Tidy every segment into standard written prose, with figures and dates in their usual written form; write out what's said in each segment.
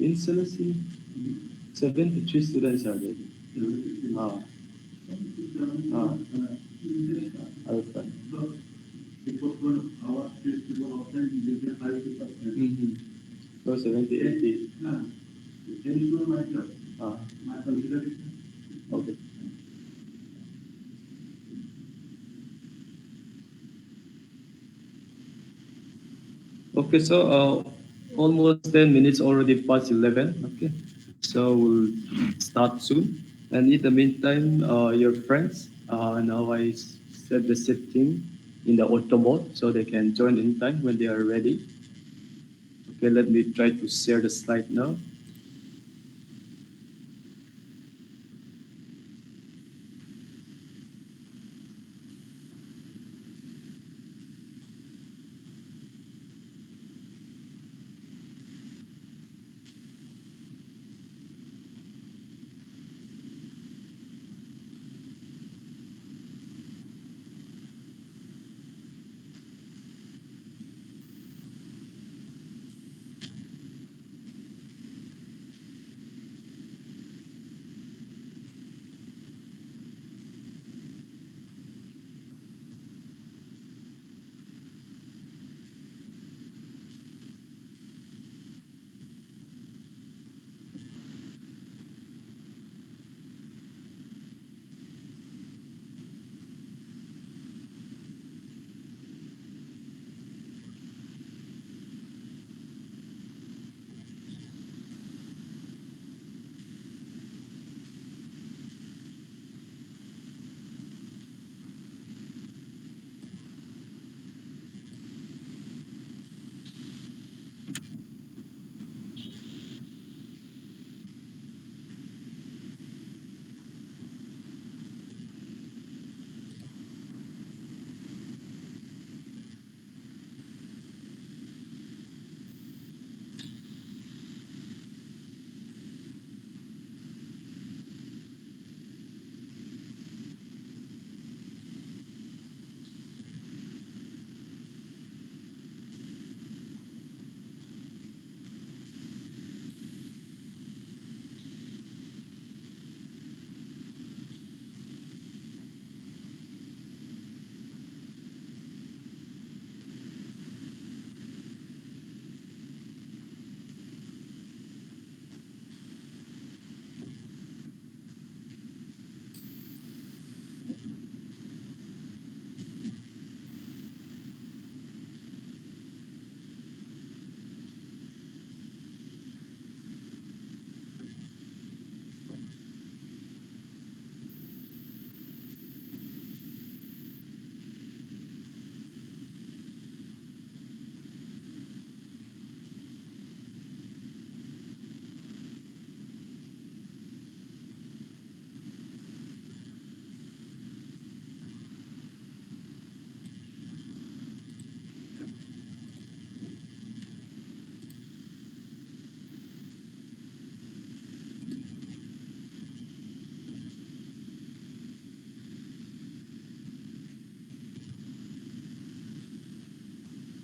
in Celestine, 73 students are there. Okay. So 70, 80. Okay. Okay, so almost 10 minutes already past 11. Okay, so we'll start soon. And in the meantime, your friends, now I set the setting in the auto mode so they can join in time when they are ready. Okay, let me try to share the slide now.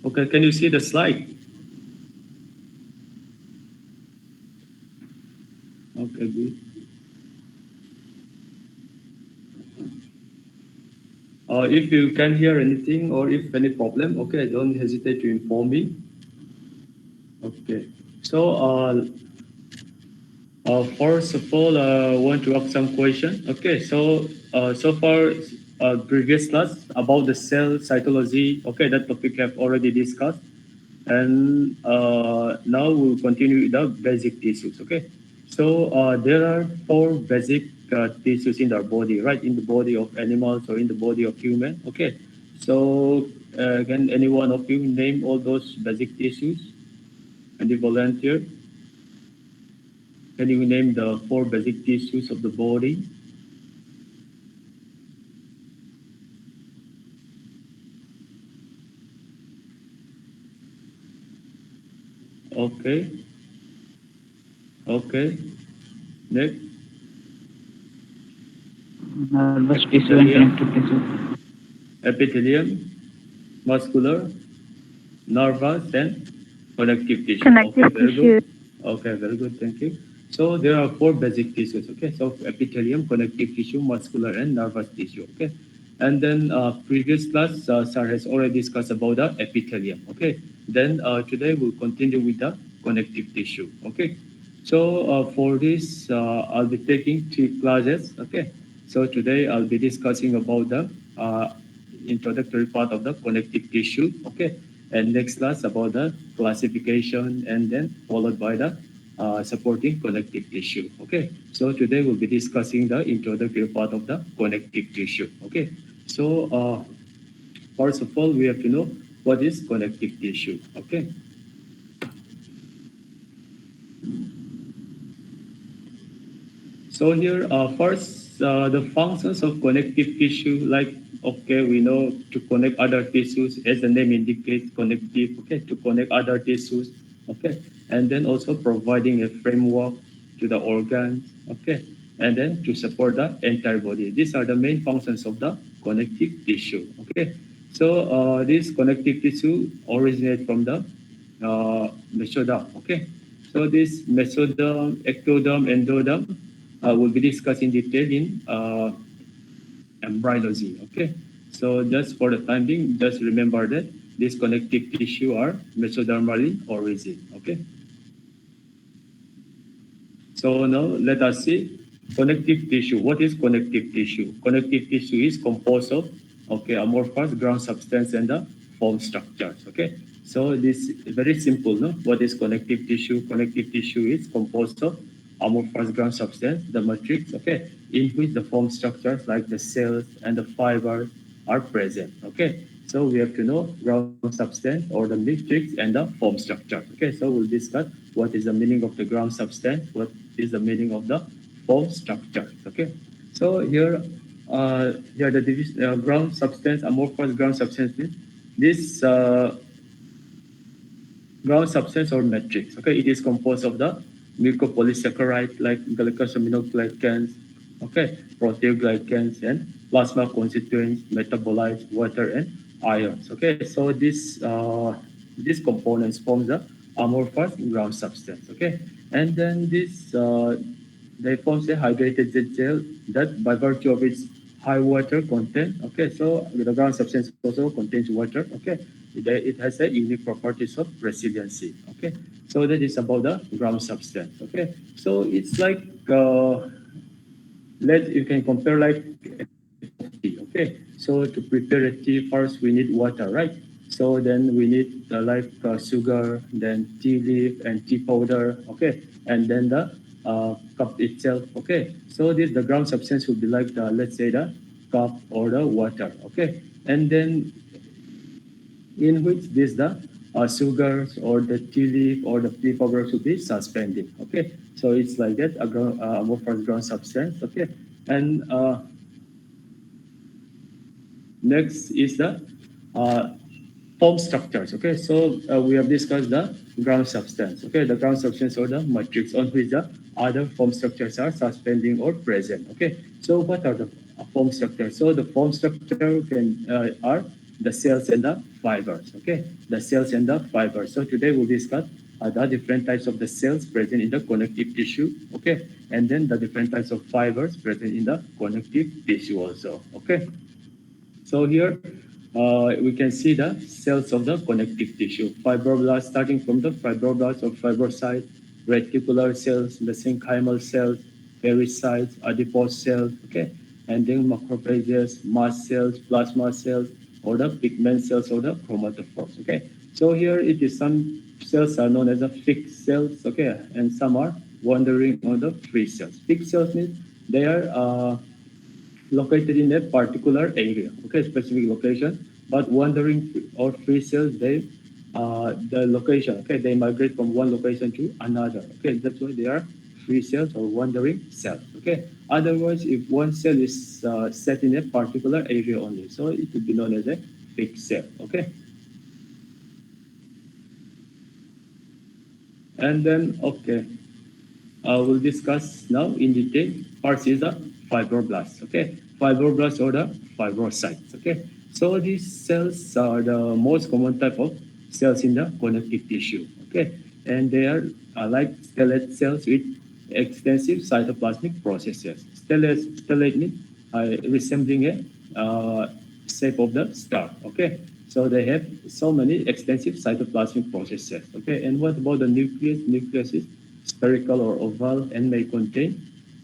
Okay, can you see the slide? Okay, good. If you can hear anything or if any problem, okay, don't hesitate to inform me. Okay, so first of all, I want to ask some question. Okay, so so far, previous class about the cell cytology. Okay, that topic have already discussed, and now we'll continue with the basic tissues. Okay, so there are four basic tissues in our body, right? In the body of animals or in the body of human. Okay, so can any one of you name all those basic tissues? Any volunteer? Can you name the four basic tissues of the body? Okay. Okay. Next. Nervous tissue and connective tissue. Epithelium, muscular, nervous, and connective tissue. Connective Okay, very tissue. good. Okay, very good. Thank you. So there are four basic tissues. Okay, so epithelium, connective tissue, muscular, and nervous tissue. Okay, and then previous class, sir has already discussed about the epithelium. Okay, then today we'll continue with the connective tissue. Okay, so for this, I'll be taking three classes. Okay, so today I'll be discussing about the introductory part of the connective tissue. Okay, and next class about the classification, and then followed by the supporting connective tissue. Okay, so today we'll be discussing the introductory part of the connective tissue. Okay, so first of all, we have to know what is connective tissue. Okay, so here, first, the functions of connective tissue, like, okay, we know to connect other tissues, as the name indicates, connective, okay, to connect other tissues, okay, and then also providing a framework to the organs, okay, and then to support the entire body. These are the main functions of the connective tissue, okay. So this connective tissue originates from the mesoderm, okay. So this mesoderm, ectoderm, endoderm, will be discussed in detail in embryology. Okay, so just for the time being, just remember that these connective tissue are mesodermally origin. Okay, so now let us see connective tissue. What is connective tissue? Connective tissue is composed of amorphous ground substance and the form structures. Okay, so this is very simple. No, what is connective tissue? Connective tissue is composed of amorphous ground substance, the matrix. Okay, in which the form structures like the cells and the fibers are present. Okay, so we have to know ground substance or the matrix and the form structure. Okay, so we'll discuss what is the meaning of the ground substance, what is the meaning of the form structure. Okay, so here the division, ground substance, amorphous ground substance means this ground substance or matrix. Okay, it is composed of the mucopolysaccharide like glycosaminoglycans, okay, proteoglycans, and plasma constituents, metabolites, water, and ions. Okay, so these components form the amorphous ground substance. Okay, and then this they form a hydrated jet gel that by virtue of its high water content. Okay, so the ground substance also contains water. Okay, it has a unique properties of resiliency. Okay, so that is about the ground substance. Okay, so it's like let you can compare like tea. Okay, so to prepare a tea, first we need water, right? So then we need like sugar, then tea leaf and tea powder. Okay, and then the cup itself. Okay, so this the ground substance will be like the, let's say the cup or the water. Okay, and then in which this the sugars or the tea leaf or the tea powder should be suspended. Okay, so it's like that amorphous ground substance. Okay, and next is the uh, form structures. Okay, so we have discussed the ground substance. Okay, the ground substance or the matrix on which the other form structures are suspending or present. Okay, so what are the form structures? So the form structure are the cells and the fibers. Okay, the cells and the fibers. So today we'll discuss the different types of the cells present in the connective tissue. Okay, and then the different types of fibers present in the connective tissue also. Okay. So here we can see the cells of the connective tissue. Fibroblasts, starting from the fibroblasts or fibrocytes, reticular cells, mesenchymal cells, pericytes, adipose cells, okay, and then macrophages, mast cells, plasma cells, or the pigment cells or the chromatophores, okay. So here it is some cells are known as the fixed cells, okay, and some are wandering on the free cells. Fixed cells means they are located in a particular area, okay, specific location. But wandering or free cells, they the location, okay, they migrate from one location to another. Okay, that's why they are free cells or wandering cells. Okay. Otherwise, if one cell is set in a particular area only, so it would be known as a fixed cell. Okay. And then okay, we'll discuss now in detail. First is the fibroblasts. Okay, fibroblasts or the fibrocytes. Okay, so these cells are the most common type of cells in the connective tissue. Okay, and they are like stellate cells with extensive cytoplasmic processes. Stellate means resembling a shape of the star. Okay, so they have so many extensive cytoplasmic processes. Okay, and what about the nucleus? Nucleus is spherical or oval and may contain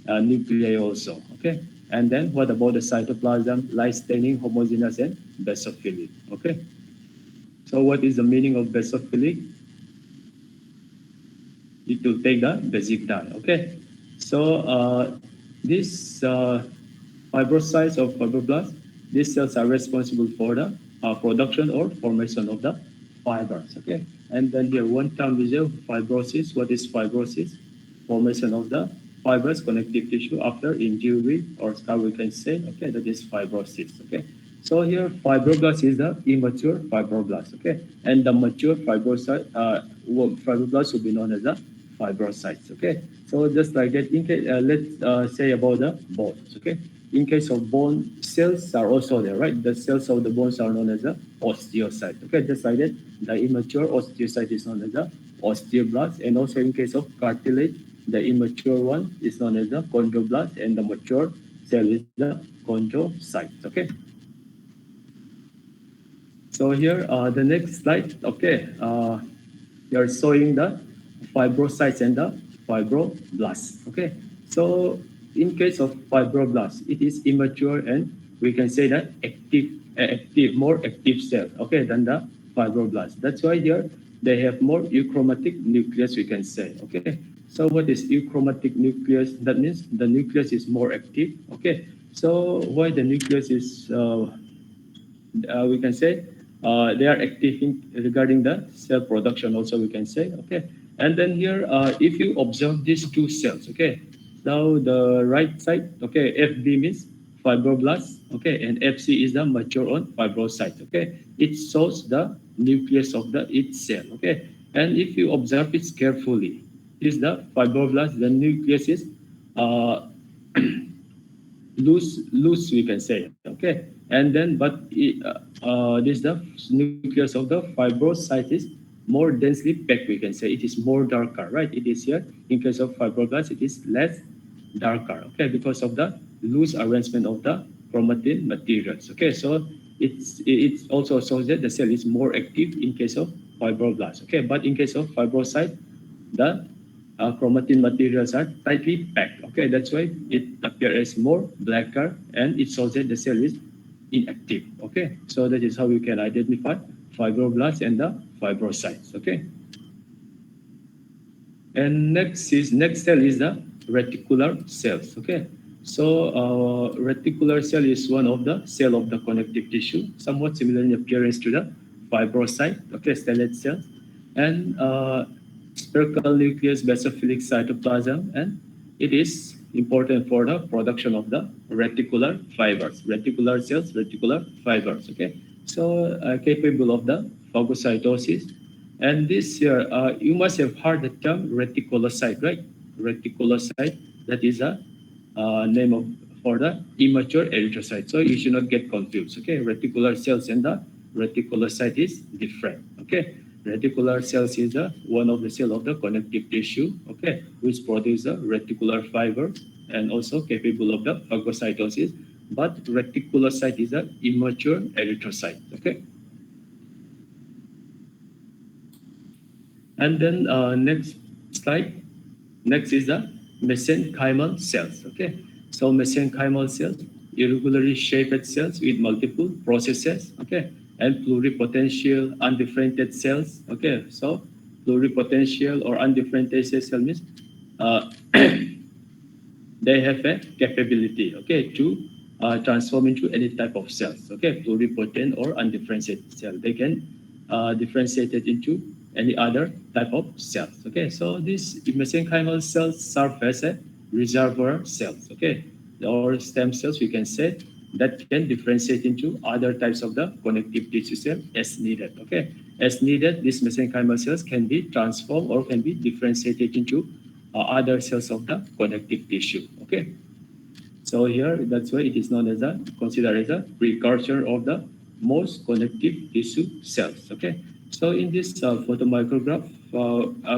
nuclei also. Okay, and then what about the cytoplasm? Light staining, homogeneous, and basophilic. Okay, so what is the meaning of basophilic? It will take the basic dye. Okay, so this fibrocytes or fibroblasts, these cells are responsible for the production or formation of the fibers. Okay, and then here one term is fibrosis. What is fibrosis? Formation of the fibrous connective tissue after injury or scar, we can say. Okay, that is fibrosis. Okay, so here fibroblast is the immature fibroblast. Okay, and the mature fibroblast will be known as the fibrocytes. Okay, so just like that, in case, let's say about the bones. Okay, in case of bone, cells are also there, right? The cells of the bones are known as the osteocyte. Okay, just like that, the immature osteocyte is known as the osteoblast, and also in case of cartilage, the immature one is known as the chondroblast, and the mature cell is the chondrocyte. Okay. So here, the next slide. Okay, we are showing the fibrocytes and the fibroblasts. Okay, so in case of fibroblasts, it is immature and we can say that more active cell. Okay, than the fibroblasts. That's why here they have more euchromatic nucleus. We can say. Okay, so what is euchromatic nucleus? That means the nucleus is more active. Okay, so why the nucleus is we can say they are active in regarding the cell production also we can say. Okay, and then here if you observe these two cells. Okay, now the right side, okay, FB means fibroblast. Okay, and FC is the mature on fibrocyte. Okay, it shows the nucleus of the each cell. Okay, and if you observe it carefully, is the fibroblast, the nucleus is uh, loose we can say. Okay, and then but this the nucleus of the fibrocyte is more densely packed, we can say. It is more darker, right? It is here. In case of fibroblasts, it is less darker. Okay, because of the loose arrangement of the chromatin materials. Okay, so it also shows that the cell is more active in case of fibroblasts. Okay, but in case of fibrocyte, the chromatin materials are tightly packed. Okay, that's why it appears as more blacker and it shows that the cell is inactive. Okay, so that is how we can identify fibroblasts and the fibrocytes. Okay, and next cell is the reticular cells. Okay, so reticular cell is one of the cell of the connective tissue, somewhat similar in appearance to the fibrocyte. Okay, stellate cells, and spherical nucleus, basophilic cytoplasm, and it is important for the production of the reticular fibers, reticular cells, reticular fibers. Okay, so capable of the phagocytosis. And this here, you must have heard the term reticulocyte, right? Reticulocyte, that is a name of for the immature erythrocyte. So you should not get confused. Okay, reticular cells and the reticulocyte is different. Okay, reticular cells is one of the cell of the connective tissue. Okay, which produce a reticular fiber and also capable of the phagocytosis. But reticulocyte is a immature erythrocyte. Okay. And then next slide. Next is the mesenchymal cells. Okay, so mesenchymal cells, irregularly shaped cells with multiple processes. Okay, and pluripotential undifferentiated cells. Okay, so pluripotential or undifferentiated cell means uh, they have a capability, okay, to transform into any type of cells. Okay, pluripotent or undifferentiated cell. They can differentiate it into any other type of cells. Okay, so these mesenchymal cells serve as a reservoir cells. Okay, or stem cells, we can say, that can differentiate into other types of the connective tissue cell as needed. Okay, as needed, these mesenchymal cells can be transformed or can be differentiated into other cells of the connective tissue. Okay, so here that's why it is known as a considered as a precursor of the most connective tissue cells. Okay, So in this photomicrograph,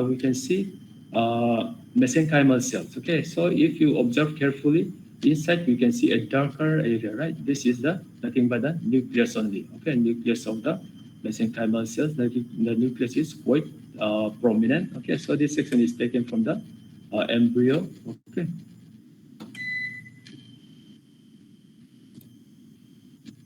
we can see mesenchymal cells. Okay, so if you observe carefully, inside you can see a darker area, right? This is the nothing but the nucleus only. Okay, nucleus of the mesenchymal cells. The nucleus is quite prominent. Okay, so this section is taken from the embryo. Okay.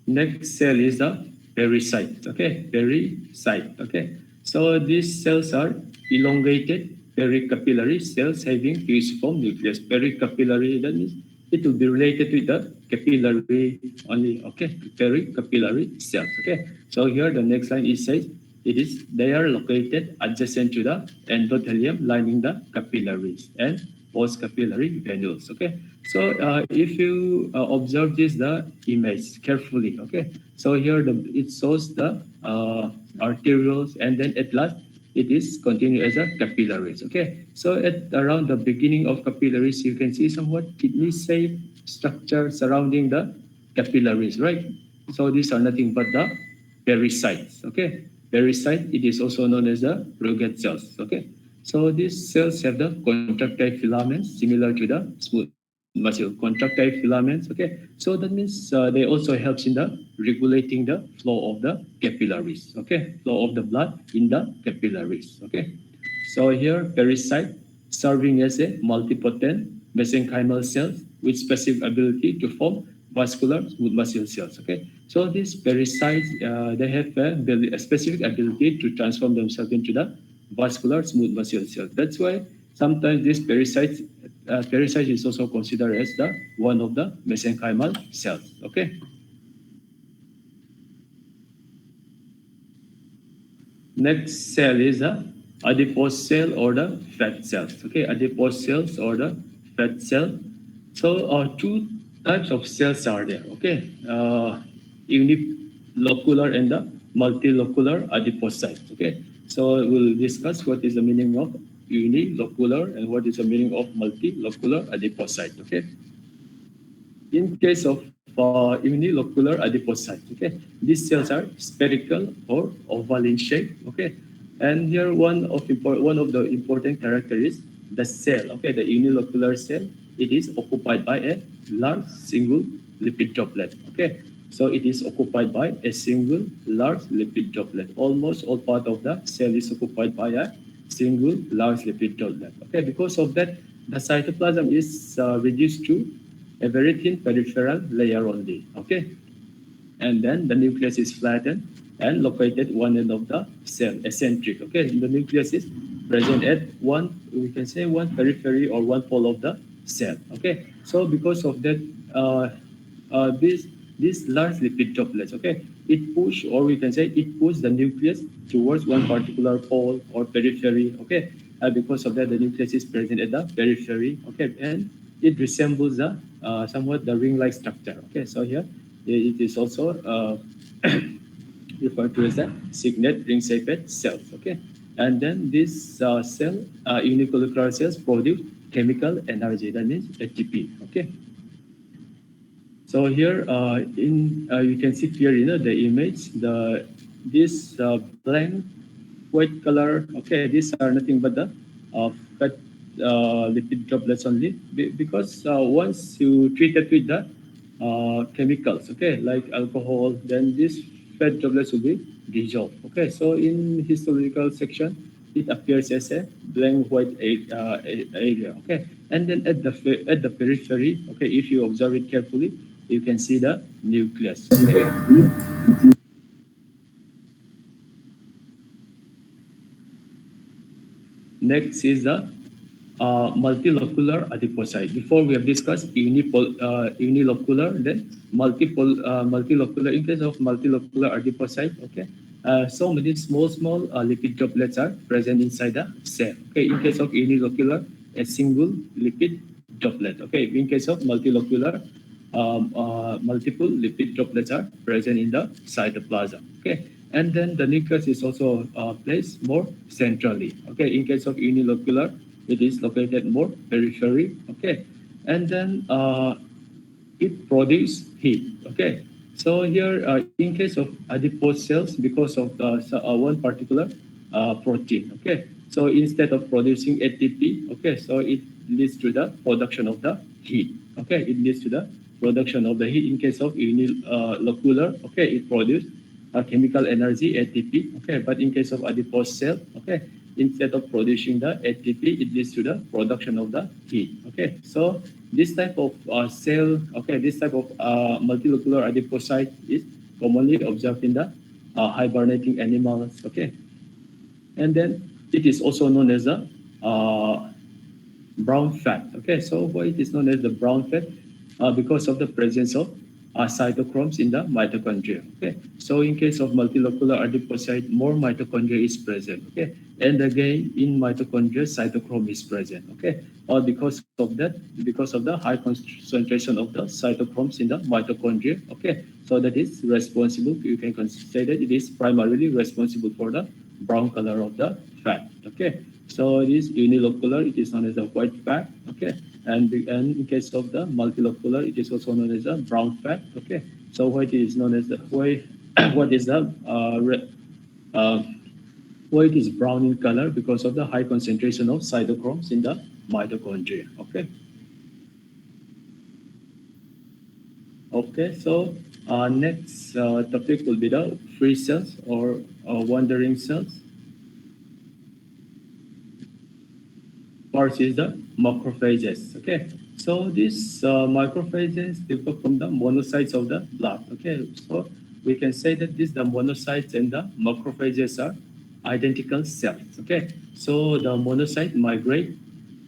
Next cell is the pericyte. Okay, pericyte. Okay, so these cells are elongated pericapillary cells having fusiform nucleus. Pericapillary, that means it will be related with the capillary only. Okay, pericapillary cells. Okay, so here the next line is says they are located adjacent to the endothelium lining the capillaries and post capillary venules. Okay, so if you observe this the image carefully, okay, so here it shows the arterioles, and then at last it is continued as a capillaries. Okay, so at around the beginning of capillaries you can see somewhat kidney shaped structure surrounding the capillaries, right? So these are nothing but the pericytes. Okay, pericyte, it is also known as the Roget cells. Okay, so these cells have the contractile filaments similar to the smooth muscle. Contractile filaments. Okay, so that means they also helps in the regulating the flow of the capillaries. Okay, flow of the blood in the capillaries. Okay, so here pericyte serving as a multipotent mesenchymal cells with specific ability to form vascular smooth muscle cells. Okay, so these pericytes they have a specific ability to transform themselves into the vascular smooth muscle cells. That's why sometimes this pericyte is also considered as the one of the mesenchymal cells. Okay. Next cell is the adipose cell or the fat cells. Okay, adipose cells or the fat cell. So two types of cells are there. Okay, unilocular and the multilocular adipocytes. Okay, so we'll discuss what is the meaning of unilocular and what is the meaning of multilocular adipocyte. Okay, in case of unilocular adipocytes, okay, these cells are spherical or oval in shape, okay, and here one of the important characteristics, the cell, okay, the unilocular cell, it is occupied by a large single lipid droplet, okay, so it is occupied by a single large lipid droplet. Almost all part of the cell is occupied by a single large lipid droplet, okay. Because of that, the cytoplasm is reduced to a very thin peripheral layer only. Okay, and then the nucleus is flattened and located one end of the cell, eccentric. Okay, the nucleus is present at one, we can say one periphery or one pole of the cell. Okay, so because of that, this large lipid droplets, okay, it push, or we can say it push the nucleus towards one particular pole or periphery. Okay, because of that, the nucleus is present at the periphery. Okay, and it resembles the somewhat the ring-like structure. Okay, so here it is also referred to as a signet ring-shaped cells. Okay, and then this unilocular cells produce chemical energy. That means ATP. Okay. So here, you can see clearly, the image, this blank white color. Okay, these are nothing but the fat lipid droplets only, because once you treat it with the chemicals, okay, like alcohol, then these fat droplets will be dissolved. Okay, so in histological section, it appears as a blank white area. Okay, and then at the periphery, okay, if you observe it carefully, you can see the nucleus. Okay. Next is the multilocular adipocyte. Before we have discussed unilocular, then multilocular. In case of multilocular adipocyte, okay, so many small lipid droplets are present inside the cell. Okay, in case of unilocular, a single lipid droplet. Okay, in case of multilocular, multiple lipid droplets are present in the cytoplasm. Okay, and then the nucleus is also placed more centrally. Okay, in case of unilocular, it is located more periphery. Okay, and then it produces heat. Okay, So here, in case of adipose cells, because of the one particular protein, okay. So instead of producing ATP, okay, so it leads to the production of the heat, okay. It leads to the production of the heat. In case of unilocular, okay, it produces chemical energy ATP, okay. But in case of adipose cell, okay, instead of producing the ATP, it leads to the production of the heat, okay. So this type of cell, okay, this type of multilocular adipocyte is commonly observed in the hibernating animals, okay. And then it is also known as a uh, brown fat. Okay, so why it is known as the brown fat? Because of the presence of cytochromes in the mitochondria. Okay, so in case of multilocular adipocyte, more mitochondria is present. Okay, and again in mitochondria, cytochrome is present. Okay, because of that, because of the high concentration of the cytochromes in the mitochondria. Okay, so that is responsible. You can say that it is primarily responsible for the brown color of the fat. Okay, so it is unilocular, it is known as a white fat, okay? And in case of the multilocular, it is also known as a brown fat, okay? So white is known as the white, what is the uh, white is brown in color because of the high concentration of cytochromes in the mitochondria, okay? Okay, so next topic will be the free cells or wandering cells. First is the macrophages. Okay, so these macrophages develop from the monocytes of the blood. Okay, so we can say that these the monocytes and the macrophages are identical cells. Okay, so the monocyte migrate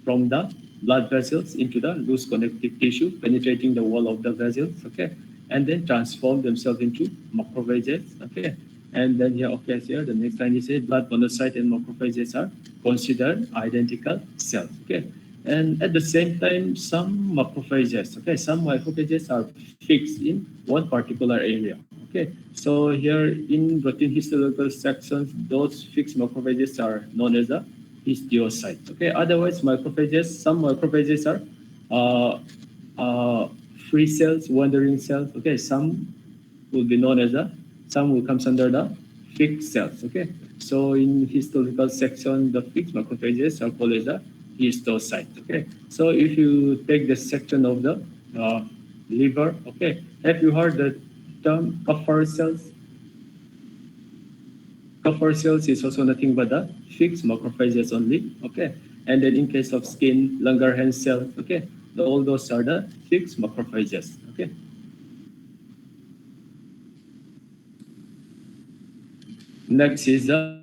from the blood vessels into the loose connective tissue, penetrating the wall of the vessels. Okay, and then transform themselves into macrophages. Okay, and then here, okay, so here the next line is say blood monocyte and macrophages are considered identical cells. Okay, and at the same time, some macrophages, okay, some macrophages are fixed in one particular area. Okay, so here in routine histological sections, those fixed macrophages are known as the histiocytes. Okay, otherwise macrophages, some macrophages are uh, uh, free cells, wandering cells. Okay, some will be known as the, some will comes under the fixed cells. Okay, so in histological section, the fixed macrophages are called as the histocytes. Okay, so if you take the section of the uh, liver, okay, have you heard the term Kupffer cells? Kupffer cells is also nothing but the fixed macrophages only. Okay, and then in case of skin, Langerhans cells, okay, all those are the fixed macrophages. Okay. Next is the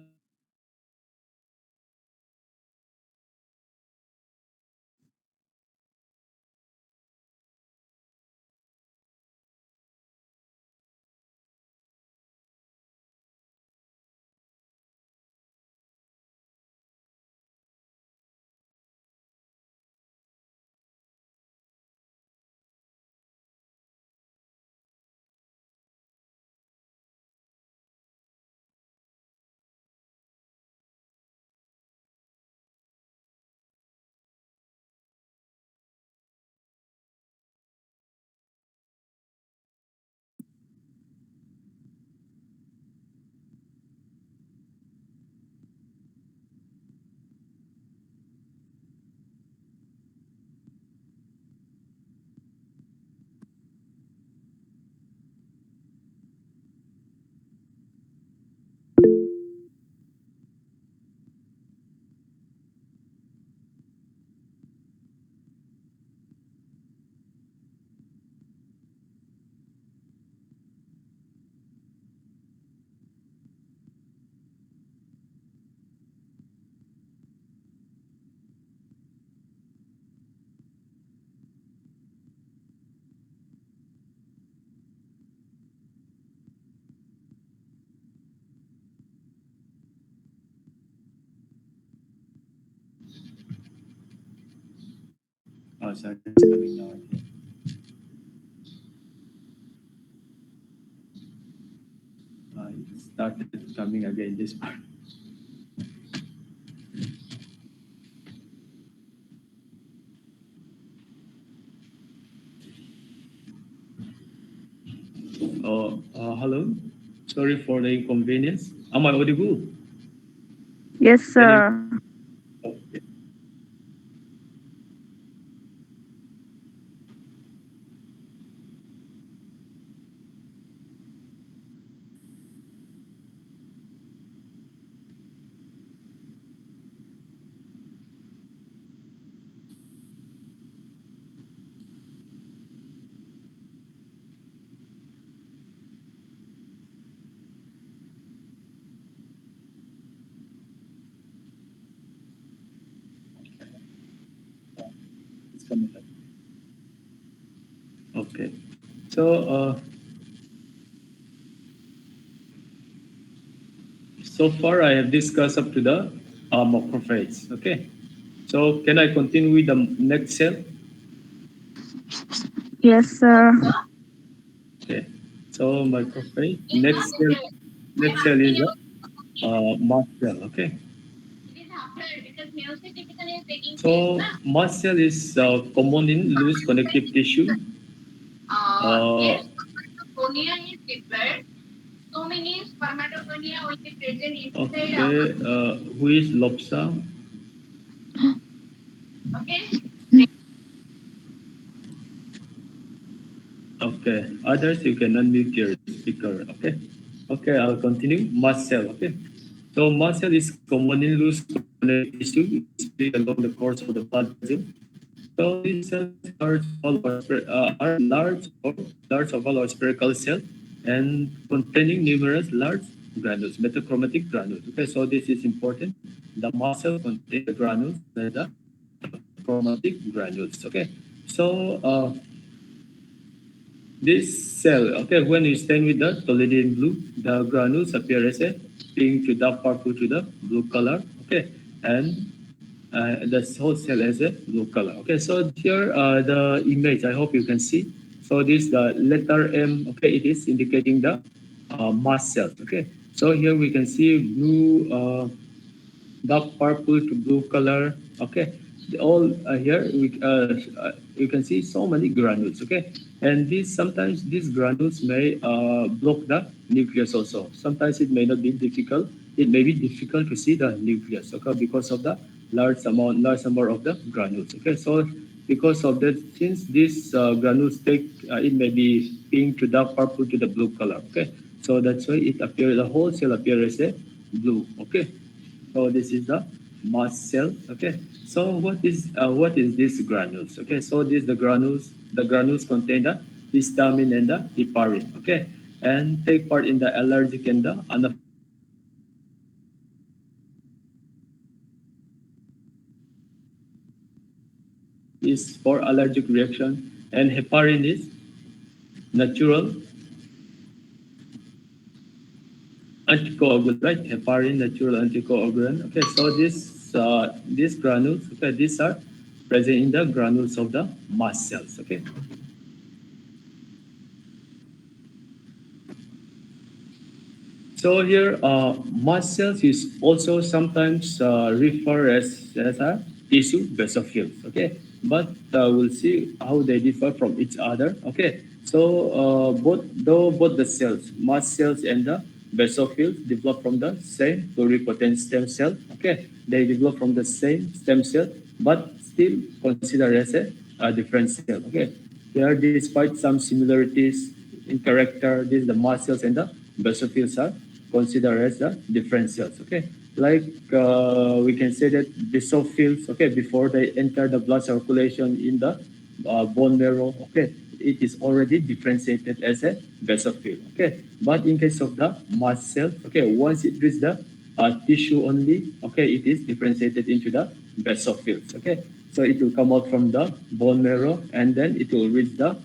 oh, sorry, it's coming now. It started coming again this part. Hello. Sorry for the inconvenience. Am I audible? Yes, Can you? sir. Okay. It's coming up. Okay. So, so far I have discussed up to the macrophage. Okay. So, can I continue with the next cell? Yes, sir. Okay. So, macrophage. Next cell is the mast cell. Okay. So, mast cell is common in loose connective tissue. Uh, okay. Who is Lobsa? Okay. Others, you can unmute your speaker. Okay. Okay, I'll continue. Mast cell. Okay. So mast cell is common in loose connective tissue, especially along the course of the blood vessel. So these cells are large oval or spherical cell and containing numerous large granules, metachromatic granules. Okay, so this is important. The mast cell contains the granules and the chromatic granules. Okay, so this cell, okay, when you stain with the toluidine blue, the granules appear as a pink to dark purple to the blue color. Okay, and the whole cell has a blue color. Okay, so here the image, I hope you can see. So this the letter M, okay, it is indicating the mast cells. Okay, so here we can see blue, dark purple to blue color. Okay, all here you can see so many granules. Okay, and these sometimes these granules may block the nucleus also. Sometimes it may not be difficult. It may be difficult to see the nucleus. Okay, because of the large number of the granules. Okay, so because of that, since these granules take it may be pink to dark purple to the blue color. Okay, so that's why it appears the whole cell appears as a blue. Okay, so this is the mast cell. Okay. So what is this granules? Okay. So this the granules. The granules contain the histamine and the heparin. Okay. And take part in the allergic and the anaphylactic reaction. Histamine is for allergic reaction and heparin is natural anticoagulant, right? Heparin, natural anticoagulant. Okay, so these granules, okay, these are present in the granules of the mast cells. Okay, so here, mast cells is also sometimes referred as a tissue basophils. Okay, but we'll see how they differ from each other. Okay, so both the cells, mast cells and the basophils, develop from the same pluripotent stem cell. Okay, they develop from the same stem cell, but still considered as a different cell. Okay, here, despite some similarities in character, this the mast cells and the basophils are considered as the different cells. Okay, like we can say that basophils. Okay, before they enter the blood circulation in the bone marrow. Okay, it is already differentiated as a basophil. Okay, but in case of the mast cell, okay, once it reaches the tissue only, okay, it is differentiated into the basophils. Okay, so it will come out from the bone marrow and then it will reach the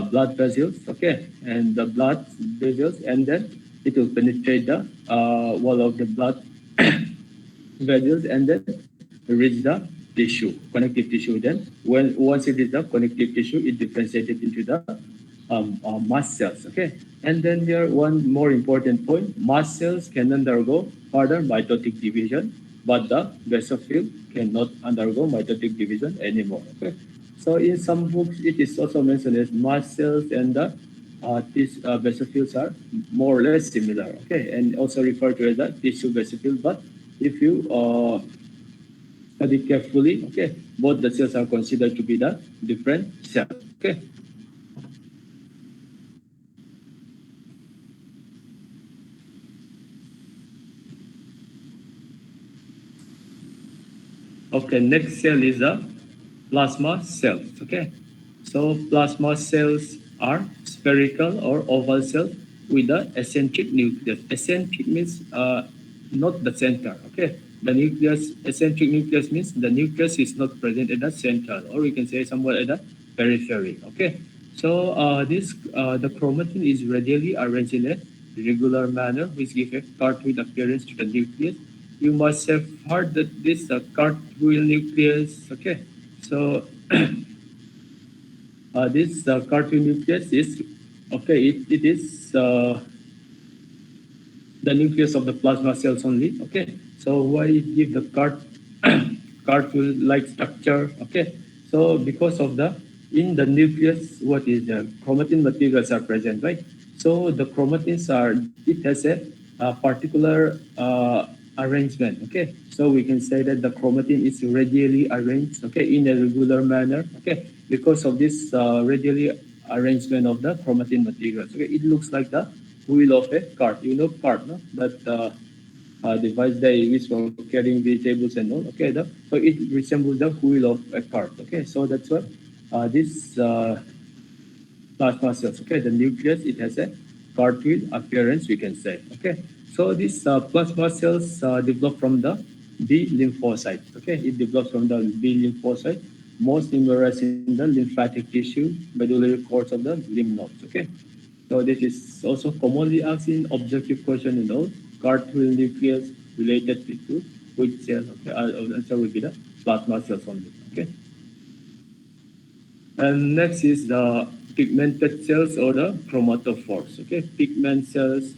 blood vessels. Okay, and the blood vessels, and then it will penetrate the wall of the blood vessels and then reach the tissue, connective tissue. Then when once it is the connective tissue, it differentiated into the mast cells. Okay, and then here one more important point: mast cells can undergo further mitotic division, but the basophil cannot undergo mitotic division anymore. Okay, so in some books it is also mentioned as mast cells and the these basophils are more or less similar, okay, and also referred to as the tissue basophil. But if you study carefully, okay, both the cells are considered to be the different cells, okay. Okay, next cell is the plasma cells. Okay, so plasma cells are spherical or oval cells with the eccentric nucleus. Eccentric means not the center. Okay, the nucleus, eccentric nucleus means the nucleus is not present at the center, or we can say somewhere at the periphery. Okay, so the chromatin is radially arranged in a regular manner, which gives a cartwheel appearance to the nucleus. You must have heard that this cartwheel nucleus. Okay, so this cartwheel nucleus is okay. It is the nucleus of the plasma cells only. Okay, so why it give the cartwheel-like structure? Okay, so because of the in the nucleus, what is the chromatin materials are present, right? So the chromatins are it has a particular arrangement. Okay, so we can say that the chromatin is radially arranged. Okay, in a regular manner. Okay, because of this radially arrangement of the chromatin materials. Okay, it looks like the wheel of a cart. You know cart, no? That device they use for carrying vegetables and all. Okay, so it resembles the wheel of a cart. Okay, so that's what this plasma cells. Okay, the nucleus it has a cartwheel appearance. We can say. Okay, so these plasma cells develop from the B lymphocyte. Okay, it develops from the B lymphocyte, most numerous in the lymphatic tissue, medullary cords of the lymph nodes. Okay, so this is also commonly asked in objective question in those cartwheel nucleus related to which cell. Okay, answer will be the plasma cells only. Okay, and next is the pigmented cells or the chromatophores. Okay, pigment cells,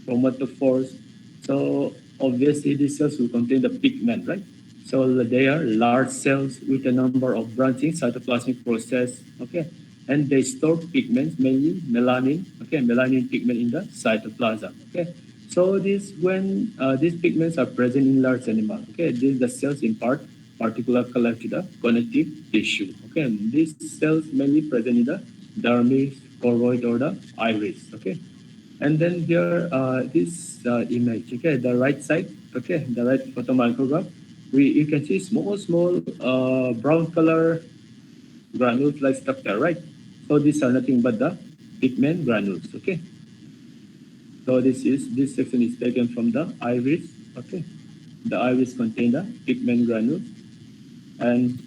chromatophores. So obviously these cells will contain the pigment, right? So they are large cells with a number of branching cytoplasmic process. Okay, and they store pigments, mainly melanin. Okay, melanin pigment in the cytoplasm. Okay, so this when these pigments are present in large animal. Okay, these the cells impart particular color to the connective tissue. Okay, and these cells mainly present in the dermis, choroid, or the iris. Okay, and then here this image. Okay, the right side. Okay, the right photomicrograph. You can see small brown color granules like structure, right? So these are nothing but the pigment granules. Okay, so this section is taken from the iris. Okay, the iris contain the pigment granules. And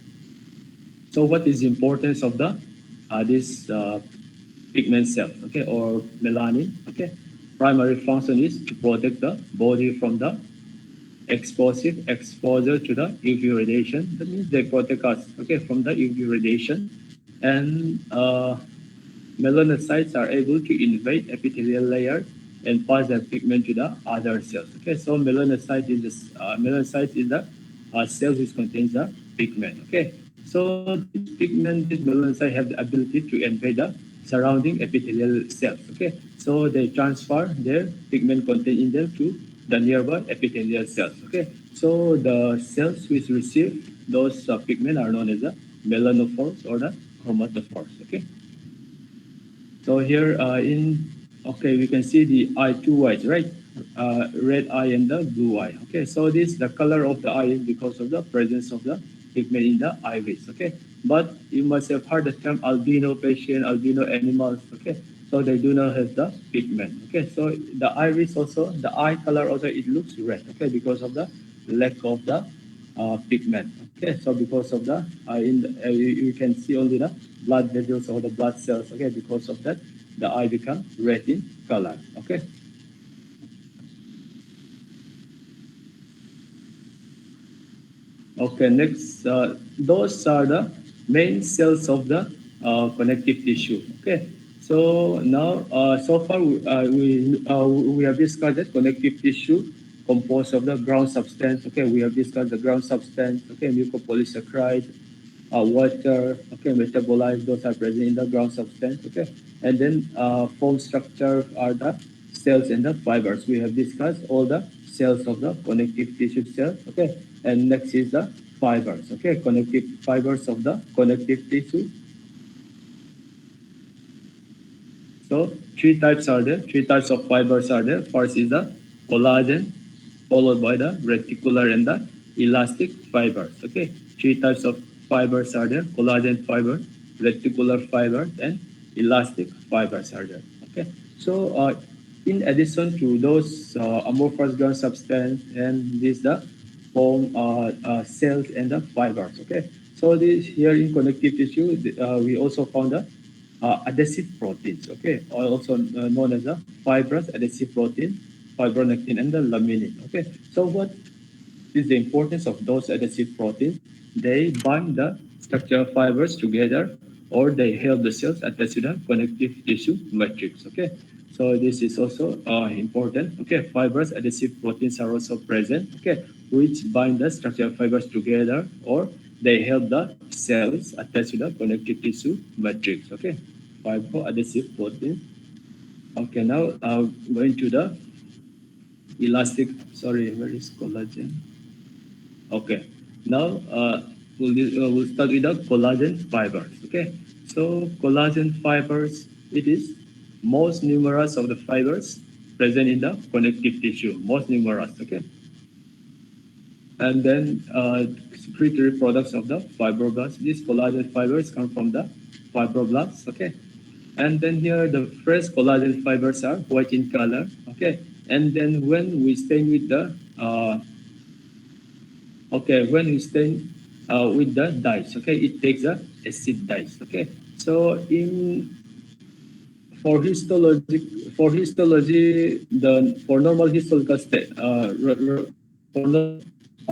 so what is the importance of the this pigment cells, okay, or melanin? Okay, primary function is to protect the body from the exposure to the UV radiation. That means they protect us, okay, from the UV radiation. And melanocytes are able to invade epithelial layer and pass their pigment to the other cells. Okay, so melanocyte is the cells which contains the pigment. Okay, so this pigment, this melanocyte have the ability to invade the surrounding epithelial cells. Okay, so they transfer their pigment content in them to the nearby epithelial cells. Okay, so the cells which receive those pigment are known as the melanophores or the chromatophores. Okay. So here okay, we can see the eye, two eyes, right? Red eye and the blue eye. Okay, so this the color of the eye is because of the presence of the pigment in the iris. Okay, but you must have heard the term albino patient, albino animals. Okay, so they do not have the pigment. Okay, so the iris also, the eye color also it looks red. Okay, because of the lack of the pigment. Okay, so because of the you can see only the blood vessels or the blood cells. Okay, because of that, the eye become red in color. Okay. Okay. Next, those are the main cells of the connective tissue. Okay. So now, so far we have discussed that connective tissue composed of the ground substance. Okay, we have discussed the ground substance. Okay, mucopolysaccharide, water, okay, metabolize, those are present in the ground substance, okay. And then form structure are the cells and the fibers. We have discussed all the cells of the connective tissue cell, okay. And next is the fibers, okay, connective fibers of the connective tissue. So three types are there. Three types of fibers are there. First is the collagen, followed by the reticular and the elastic fibers. Okay, three types of fibers are there: collagen fiber, reticular fibers, and elastic fibers are there. Okay, so in addition to those amorphous ground substance and this the form cells and the fibers. Okay, so this here in connective tissue, we also found the adhesive proteins, okay, or also known as the fibrous adhesive protein, fibronectin, and the laminin. Okay, so what is the importance of those adhesive proteins? They bind the structural fibers together, or they help the cells attach to the connective tissue matrix. Okay, so this is also important. Okay, fibrous adhesive proteins are also present. Okay, which bind the structural fibers together, or they help the cells attach to the connective tissue matrix. Okay, fibro adhesive protein. Okay, now going to the elastic. Sorry, where is collagen? Okay. Now we'll start with the collagen fibers. Okay. So collagen fibers, it is most numerous of the fibers present in the connective tissue. Most numerous. Okay. And then secretory products of the fibroblasts. These collagen fibers come from the fibroblasts. Okay. And then here the fresh collagen fibers are white in color. Okay. And then when we stain with the okay, when we stain with the dyes, okay, it takes a acid dyes. Okay, so in the for normal histological state, for normal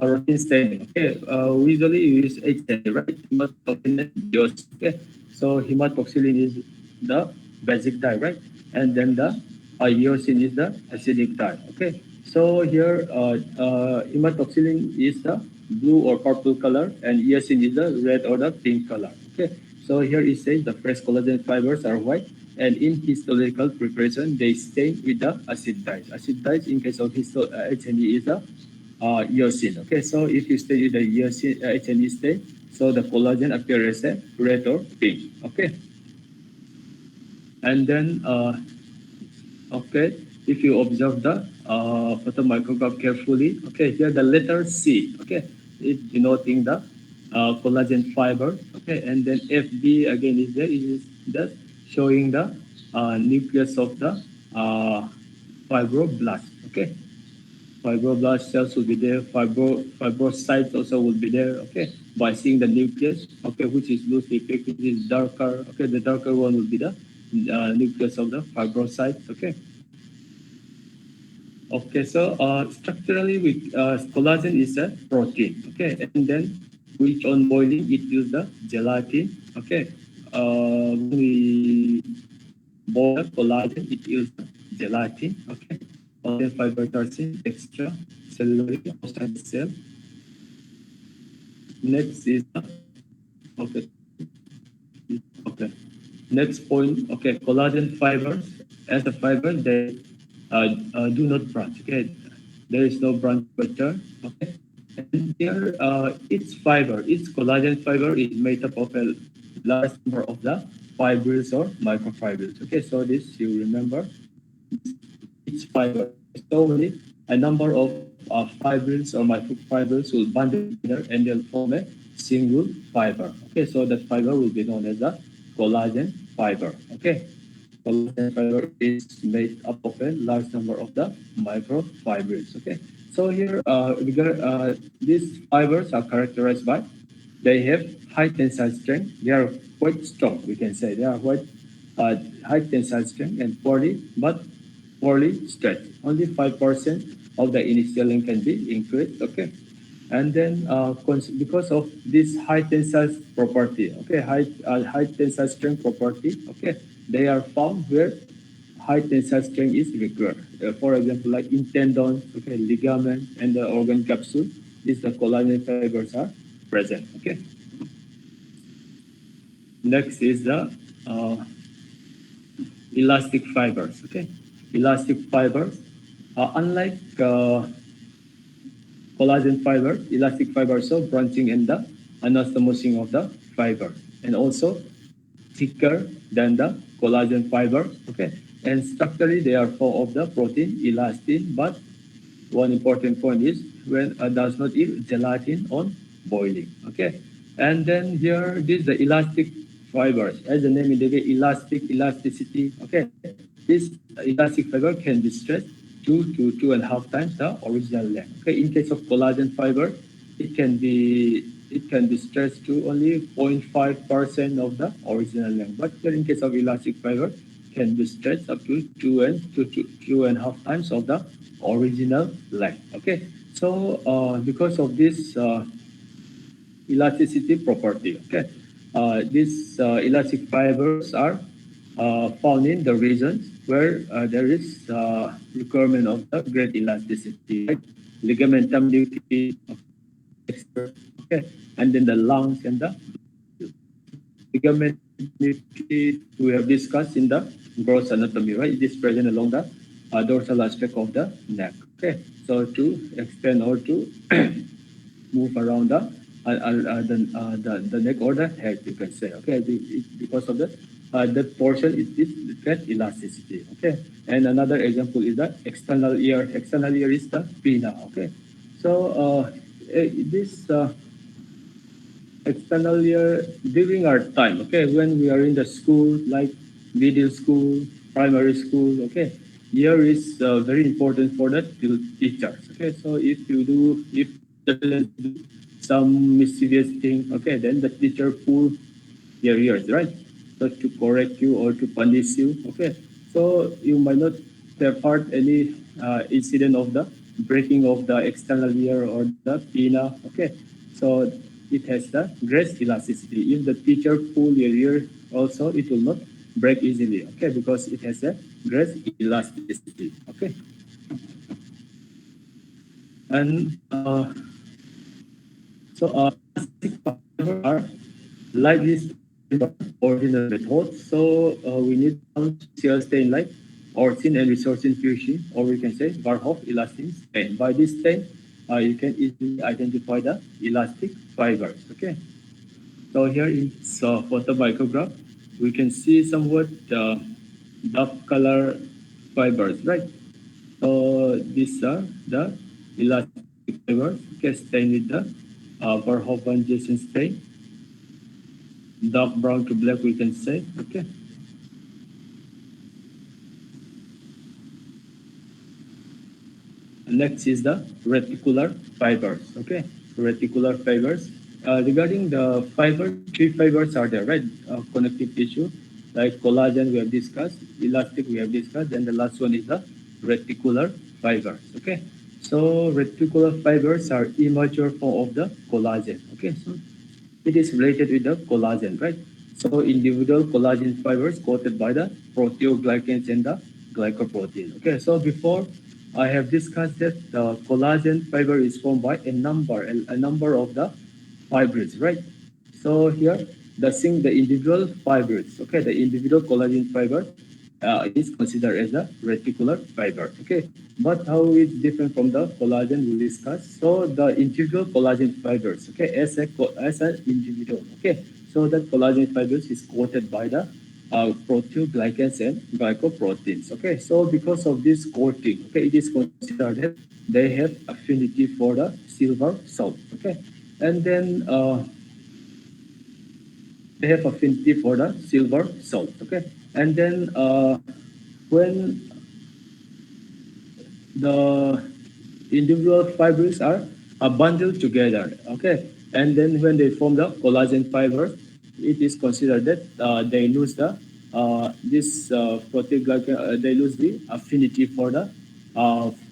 routine staining, okay, we usually use HNA, right? Hematoxylin and eosin. Okay, so hematoxylin is the basic dye, right? And then the eosin is the acidic dye. Okay, so here hematoxylin is the blue or purple color, and eosin is the red or the pink color. Okay, so here it says the fresh collagen fibers are white, and in histological preparation, they stain with the acid dyes. Acid dyes in case of HNE is the eosin. Okay, so if you stain with the eosin, HNE stain, so the collagen appears as a red or pink. Okay, and then okay, if you observe the photomicrograph carefully, okay, here the letter C, okay, it's denoting the collagen fiber, okay, and then FB again is there, is just showing the nucleus of the fibroblast, okay. Fibroblast cells will be there, fibrocytes also will be there, okay, by seeing the nucleus, okay, which is loosely depicted, is darker, okay, the darker one will be the nucleus of the fibrocytes, okay. Okay, so structurally, collagen is a protein. Okay, and then which on boiling it use the gelatin. Okay, when we boil the collagen, it use the gelatin. Okay, collagen fiber tyrosine extra cellularly outside the cell. Next is okay, okay. Next point. Okay, collagen fibers as a fiber they do not branch. Okay, there is no branch structure. Okay, and here its fiber, its collagen fiber is made up of a large number of the fibrils or microfibrils. Okay, so this you remember its fiber. So many a number of fibrils or microfibrils will bundle together and they'll form a single fiber. Okay, so that fiber will be known as a collagen fiber. Okay, collagen fiber is made up of a large number of the microfibrils. Okay, so here these fibers are characterized by they have high tensile strength. They are quite strong. We can say they are quite high tensile strength and poorly stretched. Only 5% of the initial length can be increased. Okay, and then because of this high tensile property, okay, high tensile strength property, okay, they are found where high tensile strength is required. For example, like in tendons, okay, ligament, and the organ capsule, these the collagen fibers are present. Okay, Next is the elastic fibers. Okay, elastic fibers. Unlike collagen fiber, elastic fibers are branching in the anastomosing of the fiber, and also thicker than the collagen fiber. Okay, and structurally they are full of the protein elastin, but one important point is when does not eat gelatin on boiling. Okay, and then here this the elastic fibers, as the name indicates, elasticity. Okay, this elastic fiber can be stretched 2 to 2.5 times the original length. Okay, in case of collagen fiber, it can be stretched to only 0.5% of the original length. But here in case of elastic fiber, can be stretched up to 2 and 2.5 times of the original length. Okay, so because of this elasticity property, okay, these elastic fibers are found in the regions where there is requirement of the great elasticity, like ligamentum nuclei, okay, and then the lungs and the ligament we have discussed in the gross anatomy, right? It is present along the dorsal aspect of the neck. Okay, so to extend or to move around the neck or the head, you can say. Okay, because of that portion is that elasticity. Okay, and another example is the external ear. External ear is the pinna. Okay, so this. External year during our time, okay, when we are in the school, like middle school, primary school, okay, year is very important for the teachers. Okay, so if students do some mischievous thing, okay, then the teacher pull your ears, right? So to correct you or to punish you, okay. So you might not have heard any incident of the breaking of the external ear or the pinna, okay. So it has the great elasticity. If the teacher pull your ear also, it will not break easily, okay, because it has a great elasticity, okay. And plastic fiber are lightly original method. So we need some shear stain like orthine and resorcine fusion, or we can say Barhoff elastin stain. By this stain, you can easily identify the elastic fibers. Okay. So here in photobiograph, we can see somewhat dark color fibers, right? So these are the elastic fibers. Okay, stained with the Verhoeven Jason stain, dark brown to black, we can say. Okay. Next is the reticular fibers. Okay, reticular fibers. Regarding the fiber, three fibers are there, right? Connective tissue, like collagen we have discussed, elastic we have discussed, and the last one is the reticular fibers. Okay, so reticular fibers are immature form of the collagen. Okay, so it is related with the collagen, right? So individual collagen fibers coated by the proteoglycans and the glycoprotein. Okay, so before I have discussed that the collagen fiber is formed by a number of the fibrils, right? So here the individual fibrils, okay, the individual collagen fiber is considered as a reticular fiber, okay. But how it's different from the collagen we discussed? So the individual collagen fibers, okay, as an individual, okay. So that collagen fibers is coated by the proteoglycans and glycoproteins, okay. So because of this coating, okay, it is considered that they have affinity for the silver salt, okay. And then they have affinity for the silver salt, okay. And then when the individual fibers are bundled together, okay, and then when they form the collagen fiber, it is considered that they lose the this protein they lose the affinity for the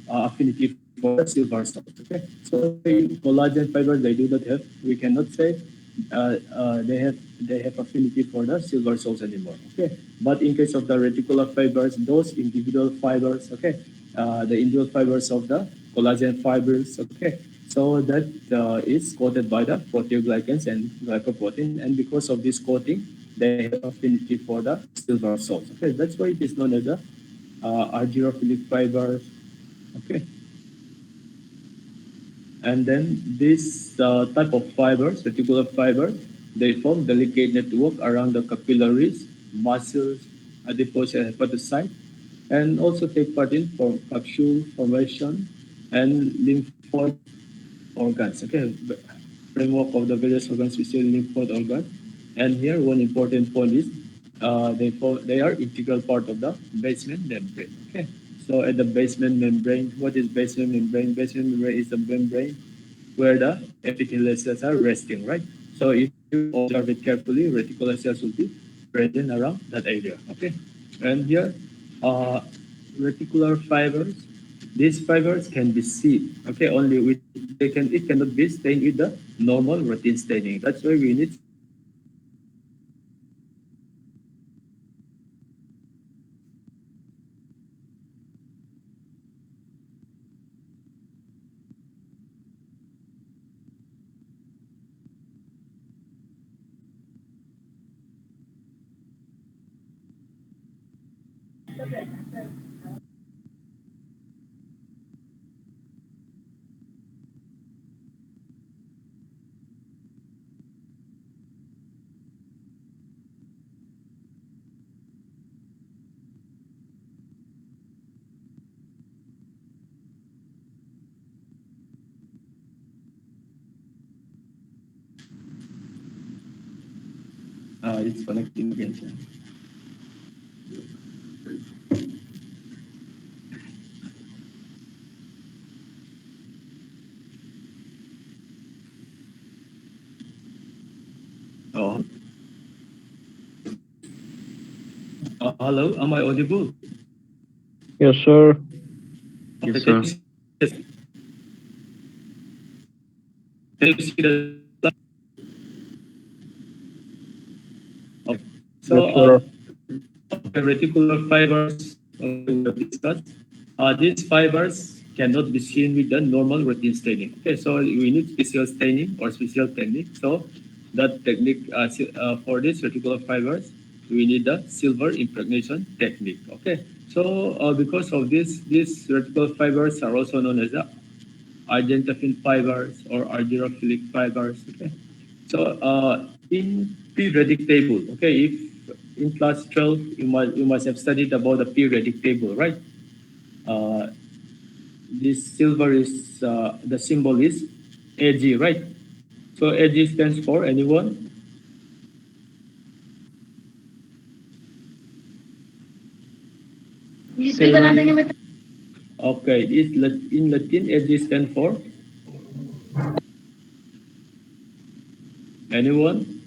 affinity for the silver salt, okay. So in collagen fiber they do not have, we cannot say they have affinity for the silver salts anymore, okay. But in case of the reticular fibers, those individual fibers, okay, the individual fibers of the collagen fibers, okay, so that is coated by the proteoglycans and glycoprotein, and because of this coating, they have affinity for the silver salts. Okay, that's why it is known as the argyrophilic fibers. Okay, and then this type of fibers, reticular fibers, they form delicate network around the capillaries, muscles, adipose and hepatocyte, and also take part in capsule formation and lymphoid organs. Okay, framework of the various organs, we see lymphoid organs. And here, one important point is they are integral part of the basement membrane. Okay, so at the basement membrane, what is basement membrane? Basement membrane is the membrane where the epithelial cells are resting, right? So if you observe it carefully, reticular cells will be present around that area. Okay, and here, uh, reticular fibers. These fibers can be seen. Okay, only with they can it cannot be stained with the normal routine staining. That's why we need it's connecting again. Sir. Oh, hello, am I audible? Yes, sir. Okay, can you see can you see the okay. Yes, So sir. okay, reticular fibers we have discussed. These fibers cannot be seen with the normal routine staining. Okay, so we need special staining or special technique. So that technique for these reticular fibers, we need the silver impregnation technique. Okay, so because of this, these reticular fibers are also known as the argentafin fibers or argyrophilic fibers. Okay, so in periodic table, okay, if in class 12 you must have studied about the periodic table, right? Uh, this silver is the symbol is Ag, right? So Ag stands for anyone? Okay, in Latin Ag stands for anyone?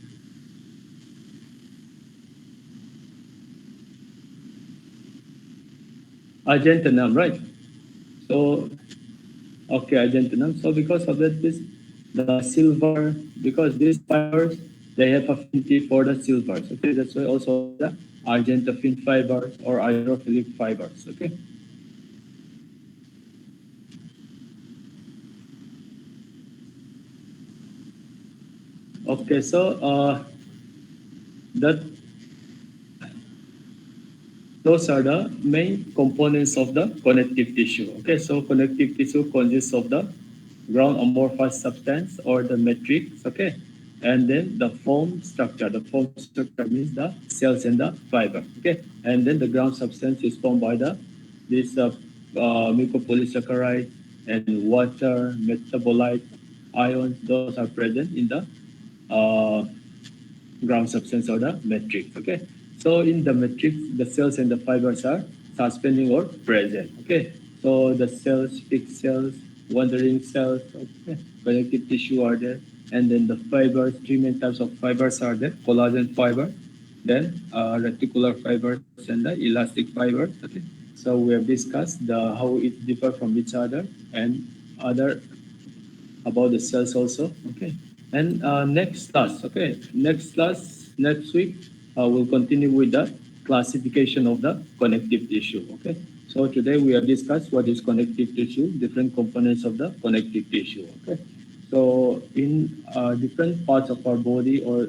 Argentinum, right? So okay, Argentinum. So because of that, this the silver, because these fibers they have affinity for the silvers. Okay, that's why also the argentafin fibers or hydrophilic fibers. Okay. Okay. So that those are the main components of the connective tissue. Okay. So connective tissue consists of the ground amorphous substance or the matrix. Okay. And then the foam structure. The foam structure means the cells and the fiber. Okay. And then the ground substance is formed by the this mucopolysaccharide and water metabolite ions. Those are present in the uh, ground substance or the matrix. Okay. So in the matrix, the cells and the fibers are suspending or present. Okay. So the cells, fixed cells, wandering cells, okay, connective tissue are there, and then the fibers. Three main types of fibers are there: collagen fiber, then reticular fibers, and the elastic fibers. Okay. So we have discussed the how it differ from each other and other about the cells also. Okay. And next class, okay, next class, next week, we'll continue with the classification of the connective tissue. Okay. So today we have discussed what is connective tissue, different components of the connective tissue. Okay. So in different parts of our body or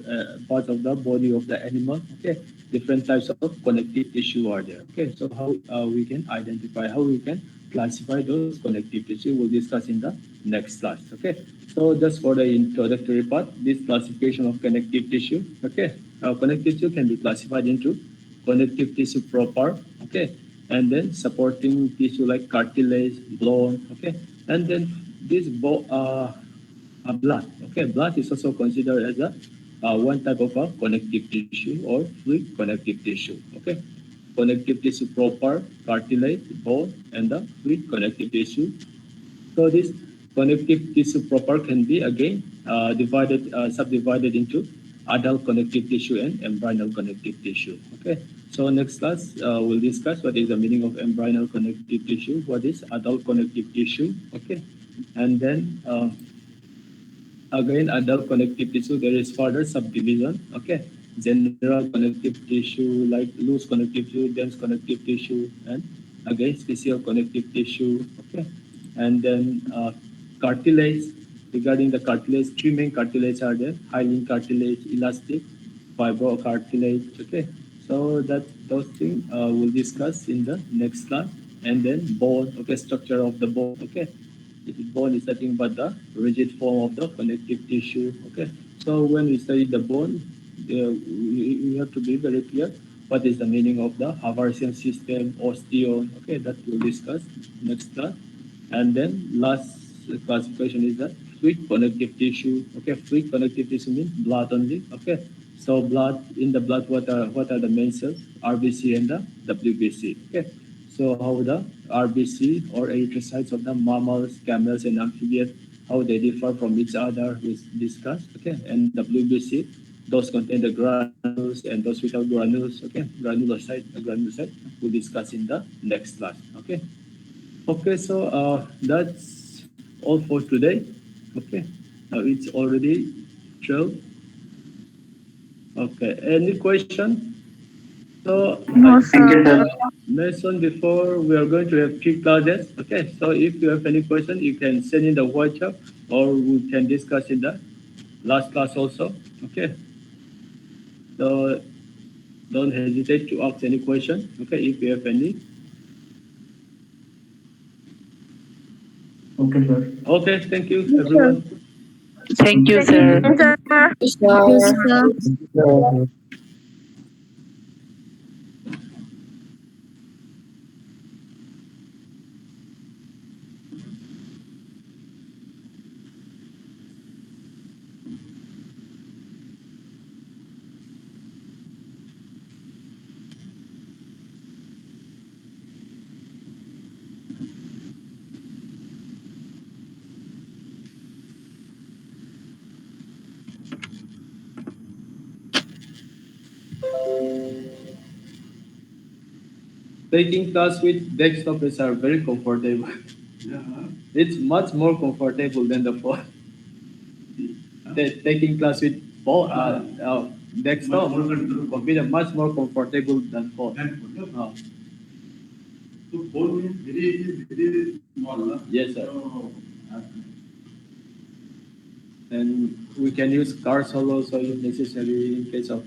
parts of the body of the animal, okay, different types of connective tissue are there. Okay, so how we can identify, how we can classify those connective tissue, we'll discuss in the next class. Okay, so just for the introductory part, this classification of connective tissue. Okay, connective tissue can be classified into connective tissue proper. Okay, and then supporting tissue like cartilage, bone. Okay, and then this blood. Okay, blood is also considered as a one type of a connective tissue or fluid connective tissue. Okay, connective tissue proper, cartilage, bone, and the fluid connective tissue. So this connective tissue proper can be again subdivided into adult connective tissue and embryonal connective tissue. Okay. So next class we'll discuss what is the meaning of embryonal connective tissue, what is adult connective tissue. Okay, and then again, adult connective tissue, there is further subdivision. Okay, general connective tissue like loose connective tissue, dense connective tissue, and again special connective tissue. Okay, and then cartilage. Regarding the cartilage, three main cartilage are there: hyaline cartilage, elastic, fibrocartilage. Okay, so that those things we'll discuss in the next class. And then bone. Okay, structure of the bone. Okay, bone is nothing but the rigid form of the connective tissue. Okay, so when we study the bone, we have to be very clear what is the meaning of the Haversian system, osteon. Okay, that we'll discuss next class. And then last classification is the fluid connective tissue. Okay, fluid connective tissue means blood only. Okay, so blood, in the blood, what are the main cells? RBC and the WBC. Okay, so how the RBC or erythrocytes of the mammals, camels, and amphibians, how they differ from each other, we discussed. Okay, and WBC, those contain the granules, and those without granules. Okay, granulocyte, we'll discuss in the next class. Okay. Okay, so that's all for today. Okay, now it's already 12. Okay, any question? So No, I sir. mentioned before we are going to have three classes. Okay, so if you have any question, you can send in the WhatsApp or we can discuss in the last class also. Okay, so don't hesitate to ask any question. Okay, if you have any. Okay, sir. Okay, thank you Yes, sir. everyone. Thank you, Thank sir. you, sir. Sir. Taking class with desktop is are very comfortable. It's much more comfortable than the phone. Taking class with phone, desktop computer much more comfortable than phone. So phone is very small. Yes, sir. And we can use cars also if necessary in case of